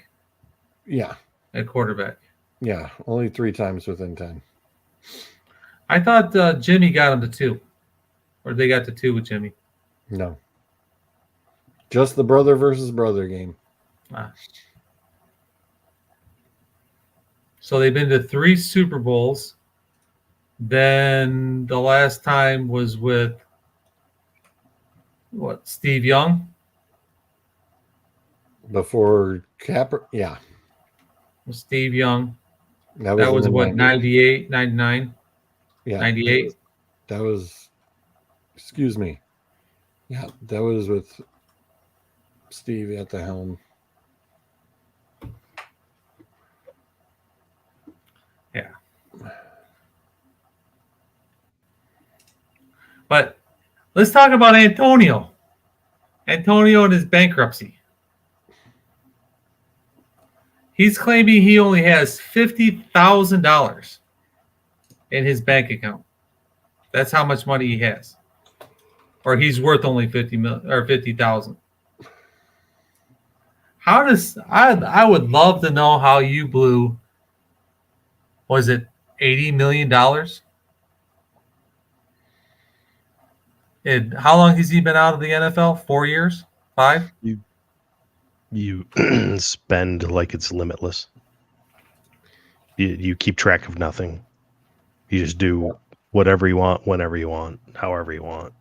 Yeah. at quarterback. Yeah. Only 3 times within 10. I thought Jimmy got him to 2, or they got to 2 with Jimmy. No. Just the brother versus brother game. So they've been to 3 Super Bowls. Then the last time was with Steve Young? Before Capper, yeah. Steve Young. That was in the what, 90s. 98, 99? Yeah. 98? That was, excuse me. Yeah, that was with Steve at the helm. Yeah. But let's talk about Antonio. Antonio and his bankruptcy. He's claiming he only has $50,000 in his bank account. That's how much money he has. Or he's worth only 50,000. How does I would love to know how you blew, was it $80 million? And how long has he been out of the NFL? 4 years? 5? You spend like it's limitless. You keep track of nothing. You just do whatever you want, whenever you want, however you want.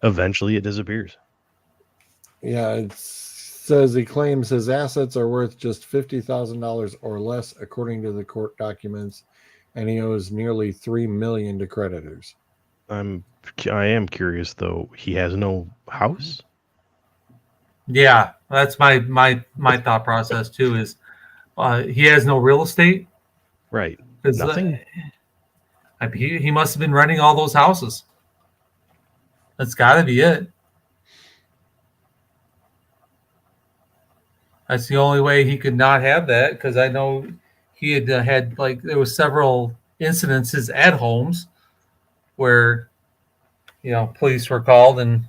Eventually it disappears. Yeah, it says he claims his assets are worth just $50,000 or less, according to the court documents, and he owes nearly $3 million to creditors. I am curious though. He has no house. Yeah, that's my thought process too. Is he has no real estate? Right. 'Cause, Nothing. He must have been renting all those houses. That's got to be it. That's the only way he could not have that, because I know he had like there was several incidences at homes where police were called, and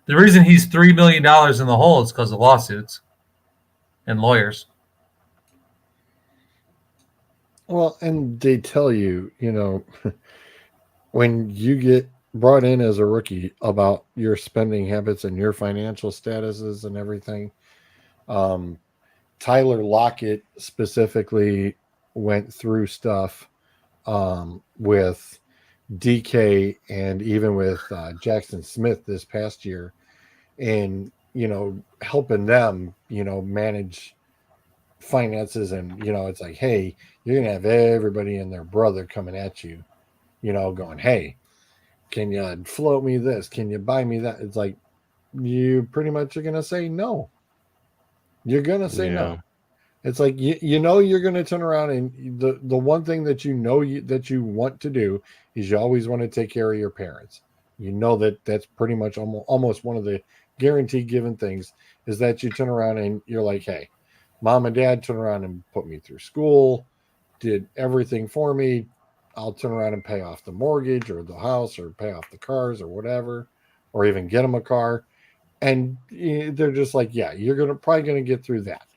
the reason he's $3 million in the hole is because of lawsuits and lawyers. Well, and they tell you, when you get brought in as a rookie about your spending habits and your financial statuses and everything. Tyler Lockett specifically went through stuff with DK and even with Jackson Smith this past year, and helping them manage finances. And it's like, hey, you're gonna have everybody and their brother coming at you, going, hey, can you float me this, can you buy me that? It's like, you pretty much are gonna say no. You're gonna say no. It's like you're gonna turn around, and the one thing that that you want to do is you always want to take care of your parents. That's pretty much almost one of the guaranteed given things is that you turn around and you're like, hey, mom and dad turn around and put me through school, did everything for me. I'll turn around and pay off the mortgage or the house or pay off the cars or whatever, or even get them a car. And they're just like, yeah, you're probably gonna get through that.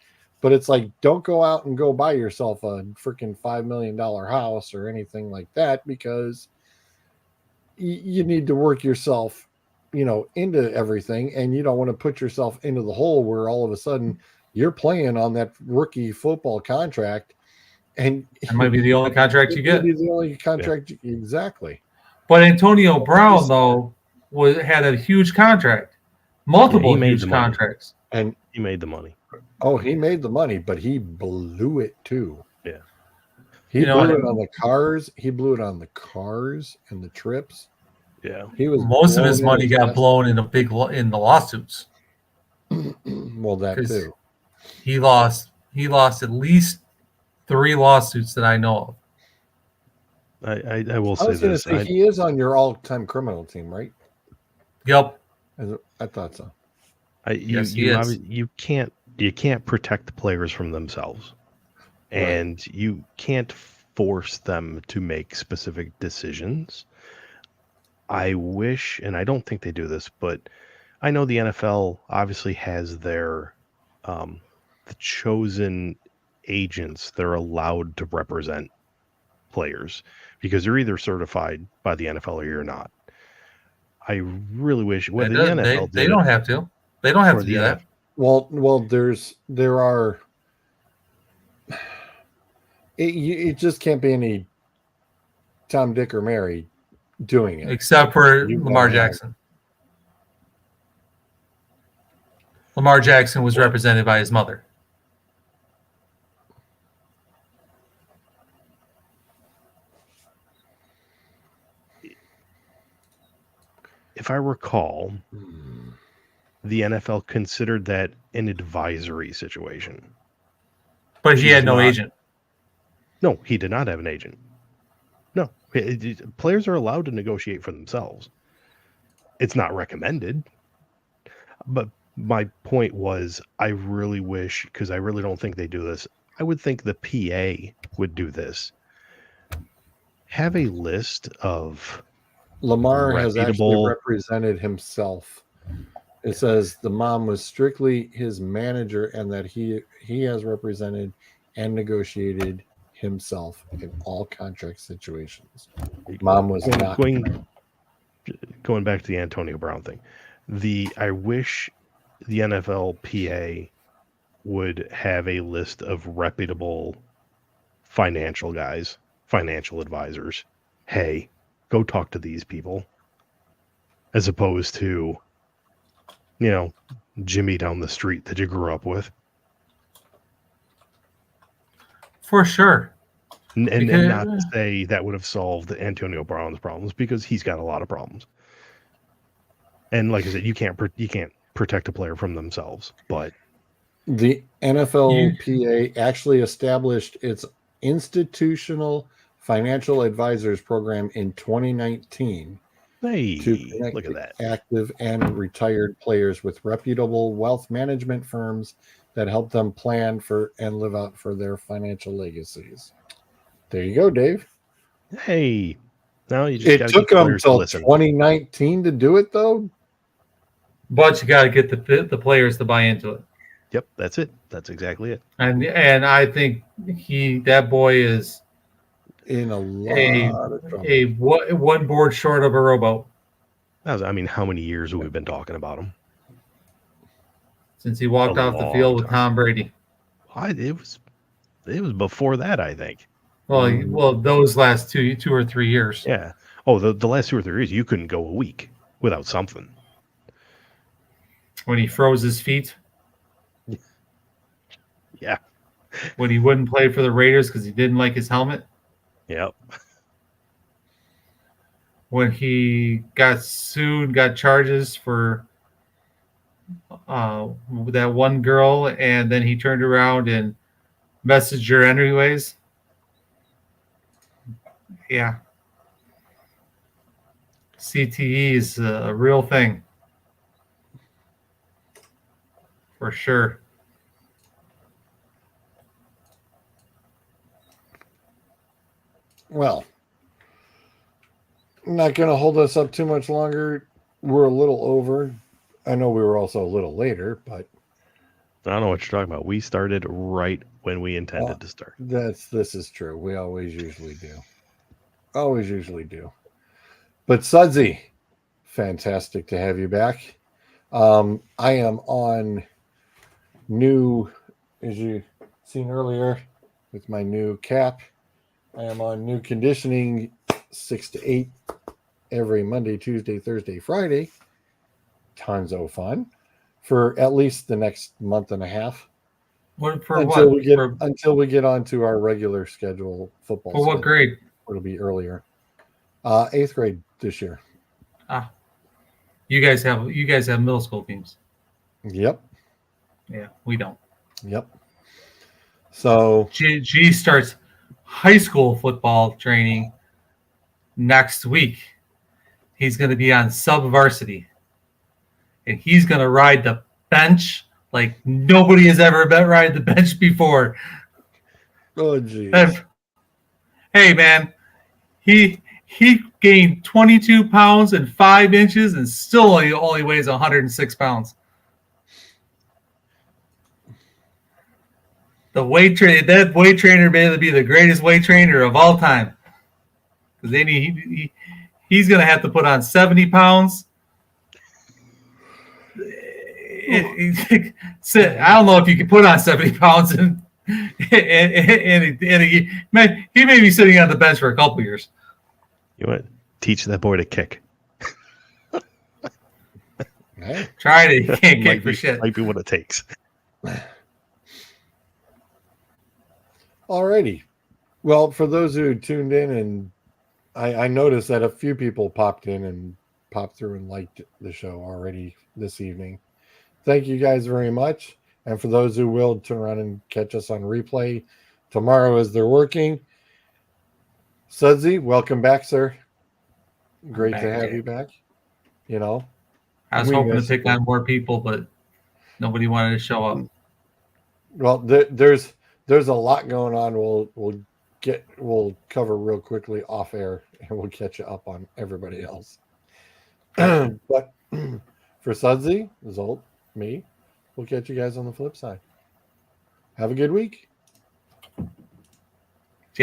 But it's like, don't go out and go buy yourself a freaking $5 million house or anything like that, because you need to work yourself, into everything, and you don't want to put yourself into the hole where all of a sudden you're playing on that rookie football contract, and That might be the only contract you it get. is the only contract. Exactly. But Antonio Brown, though, had a huge contract, multiple made huge the money. contracts. And He made the money. oh, he made the money, but he blew it too. Yeah. He blew it on the cars. He blew it on the cars and the trips. Yeah. He was Most of his blown money got blown in in the lawsuits. Well, that 'Cause too. He lost at least 3 lawsuits that I know of. I will I say was going to this. say he is on your all-time criminal team, right? Yep. I thought so. Yes, he is. You can't protect the players from themselves, and you can't force them to make specific decisions. I wish, and I don't think they do this, but I know the NFL obviously has their the chosen agents they're allowed to represent players because they're either certified by the NFL or you're not. I really wish whether the NFL They don't have to. They don't have to do that. Well, there are. It just can't be any Tom, Dick, or Mary doing it, except for Lamar Jackson. Lamar Jackson was represented by his mother. If I recall, the NFL considered that an advisory situation. But he had no agent. No, he did not have an agent. No, players are allowed to negotiate for themselves. It's not recommended. But my point was, I really wish, because I really don't think they do this, I would think the PA would do this. Have a list of Lamar has actually represented himself. It says the mom was strictly his manager and that he has represented and negotiated himself in all contract situations. Mom was not going back to the Antonio Brown thing. I wish the NFLPA would have a list of reputable financial guys, financial advisors. Hey, go talk to these people, as opposed to, Jimmy down the street that you grew up with. For sure. And not to say that would have solved Antonio Brown's problems, because he's got a lot of problems. And like I said, you can't protect a player from themselves. But the NFLPA actually established its institutional financial advisors program in 2019 to connect look at that. active and retired players with reputable wealth management firms that help them plan for and live out for their financial legacies. There you go, Dave. Hey, now you just it took them until 2019 to do it, though. But you got to get the players to buy into it. Yep, that's it. That's exactly it. And I think that boy is in a lot of trouble. One board short of a rowboat. I mean, how many years have we been talking about him? Since he walked off the field with Tom Brady. It was before that, I think. Well, those last two or 3 years. Yeah. Oh, the last 2 or 3 years, you couldn't go a week without something. When he froze his feet. Yeah. When he wouldn't play for the Raiders because he didn't like his helmet. Yep. When he got charges for that one girl, and then he turned around and messaged her anyways. Yeah. CTE is a real thing. for sure. Well, not going to hold us up too much longer. We're a little over. I know we were also a little later, but I don't know what you're talking about. We started right when we intended to start. this is true. We always usually do. Always usually do. But Sudsy, fantastic to have you back. I am on new, as you seen earlier, with my new cap. I am on new conditioning 6 to 8 every Monday, Tuesday, Thursday, Friday. Tons of fun for at least the next month and a half. Until we get onto our regular schedule football. For what grade? It'll be earlier. 8th grade this year. You guys have middle school teams. Yep. Yeah, we don't. Yep. So G starts high school football training next week. He's going to be on sub varsity, and he's going to ride the bench like nobody has ever ride the bench before. oh geez. Hey man, he gained 22 pounds and 5 inches and still only weighs 106 pounds. That weight trainer may be the greatest weight trainer of all time. Because then he's going to have to put on 70 pounds. I don't know if you can put on 70 pounds and he may be sitting on the bench for a couple years. You want to teach that boy to kick? Hey. Try it. You can't kick for shit. Might be what it takes. Alrighty. Well, for those who tuned in, and I noticed that a few people popped in and popped through and liked the show already this evening. Thank you guys very much. And for those who will turn around and catch us on replay tomorrow as they're working. Sudsy, welcome back, sir. Great to have you back. You know, I was hoping to pick on more people, but nobody wanted to show up. Well, there's a lot going on. We'll cover real quickly off air, and we'll catch you up on everybody else. But for Sudsy, Zolt, me, we'll catch you guys on the flip side. Have a good week.